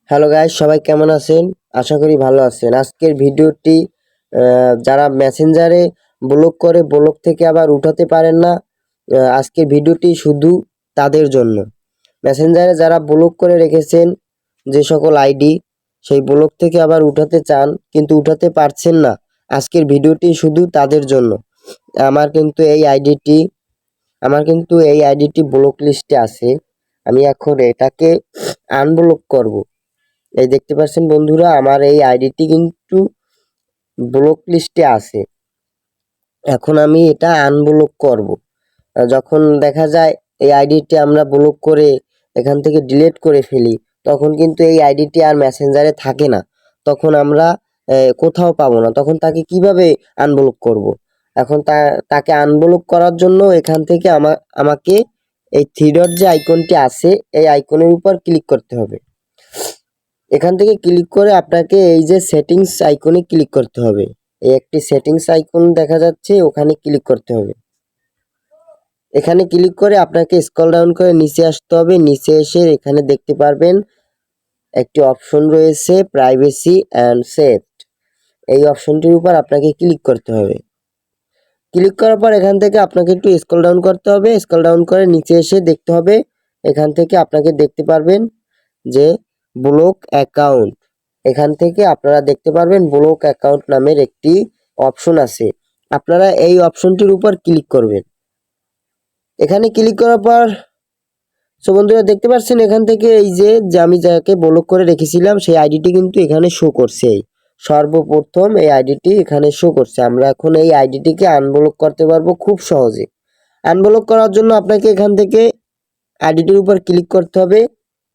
Hello guys, সবাই কেমন আছেন? আশা করি ভালো আছেন। আজকের ভিডিওটি যারা মেসেঞ্জারে ব্লক করে ব্লক থেকে আবার উঠাতে পারেন না, আজকের ভিডিওটি শুধু তাদের জন্য। মেসেঞ্জারে যারা ব্লক করে রেখেছেন যে সকল আইডি, সেই ব্লক থেকে আবার উঠাতে চান কিন্তু উঠাতে পারছেন না, আজকের ভিডিওটি শুধু তাদের জন্য। আমার কিন্তু এই আইডিটি ব্লক লিস্টে আছে। আমি এখন এটাকে আনব্লক করব। এই দেখতে পাচ্ছেন বন্ধুরা, আমার এই আইডিটি কিন্তু ব্লক লিস্টে আছে। এখন আমি এটা আনব্লক করব। যখন দেখা যায় এই আইডিটি আমরা ব্লক করে এখান থেকে ডিলিট করে ফেলি, তখন কিন্তু এই আইডিটি আর মেসেঞ্জারে থাকে না। তখন আমরা কোথাও পাবো না। তখন তাকে কিভাবে আনব্লক করব। এখন তাকে আনব্লক করার জন্য এখান থেকে আমাকে এই থ্রি ডট যে আইকনটি আছে, এই আইকনের উপর ক্লিক করতে হবে। এখান থেকে ক্লিক করে আপনাকে এই যে সেটিংস আইকনে ক্লিক করতে হবে। এই একটি সেটিংস আইকন দেখা যাচ্ছে, ওখানে ক্লিক করতে হবে। এখানে ক্লিক করে আপনাকে স্ক্রল ডাউন করে নিচে আসতে হবে। নিচে এসে এখানে দেখতে পারবেন একটি অপশন রয়েছে প্রাইভেসি অ্যান্ড সেফটি। এই অপশনটির উপর আপনাকে ক্লিক করতে হবে। ক্লিক করার পর এখান থেকে আপনাকে একটু স্ক্রল ডাউন করতে হবে। স্ক্রল ডাউন করে নিচে এসে দেখতে হবে, এখান থেকে আপনাকে দেখতে পারবেন যে ব্লক অ্যাকাউন্ট। এখান থেকে আপনারা দেখতে পারবেন ব্লক অ্যাকাউন্ট নামের একটি অপশন আছে। আপনারা এই অপশনটির উপর ক্লিক করবেন। এখানে ক্লিক করার পর বন্ধুরা দেখতে পাচ্ছেন এখান থেকে এই যে আমি যাকে ব্লক করে রেখেছিলাম সেই আইডিটি কিন্তু এখানে শো করছে। সর্বপ্রথম এই আইডিটি এখানে শো করছে। আমরা এখন এই আইডিটিকে আনব্লক করতে পারবো খুব সহজে। আনব্লক করার জন্য আপনাকে এখান থেকে আইডিটির উপর ক্লিক করতে হবে।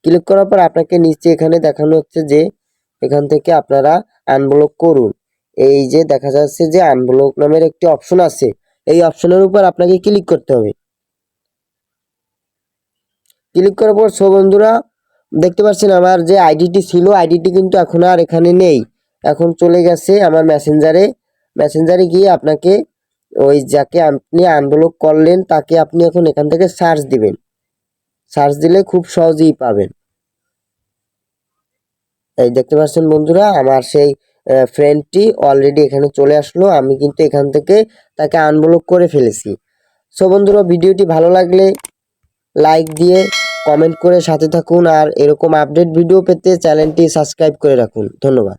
ক্লিক করার পর আপনাকে নিচে এখানে দেখানো হচ্ছে যে এখান থেকে আপনারা আনব্লক করুন। এই যে দেখা যাচ্ছে যে আনব্লক নামের একটি অপশন আছে, এই অপশনের উপর আপনাকে ক্লিক করতে হবে। ক্লিক করার পর বন্ধুরা দেখতে পাচ্ছেন আমার যে আইডিটি ছিল, আইডিটি কিন্তু এখন আর এখানে নেই, এখন চলে গেছে আমার মেসেঞ্জারে গিয়ে আপনাকে ওই যাকে আপনি আনব্লক করলেন তাকে আপনি এখন এখান থেকে সার্চ দিবেন। সার্চ দিলে খুব সহজেই পাবেন। এই দেখতে পাচ্ছেন বন্ধুরা, আমার সেই ফ্রেন্ডটি অলরেডি এখানে চলে আসলো। আমি কিন্তু এখান থেকে তাকে আনব্লক করে ফেলেছি। বন্ধুরা, ভিডিওটি ভালো লাগলে লাইক দিয়ে কমেন্ট করে সাথে থাকুন, আর এরকম আপডেট ভিডিও পেতে চ্যানেলটি সাবস্ক্রাইব করে রাখুন। ধন্যবাদ।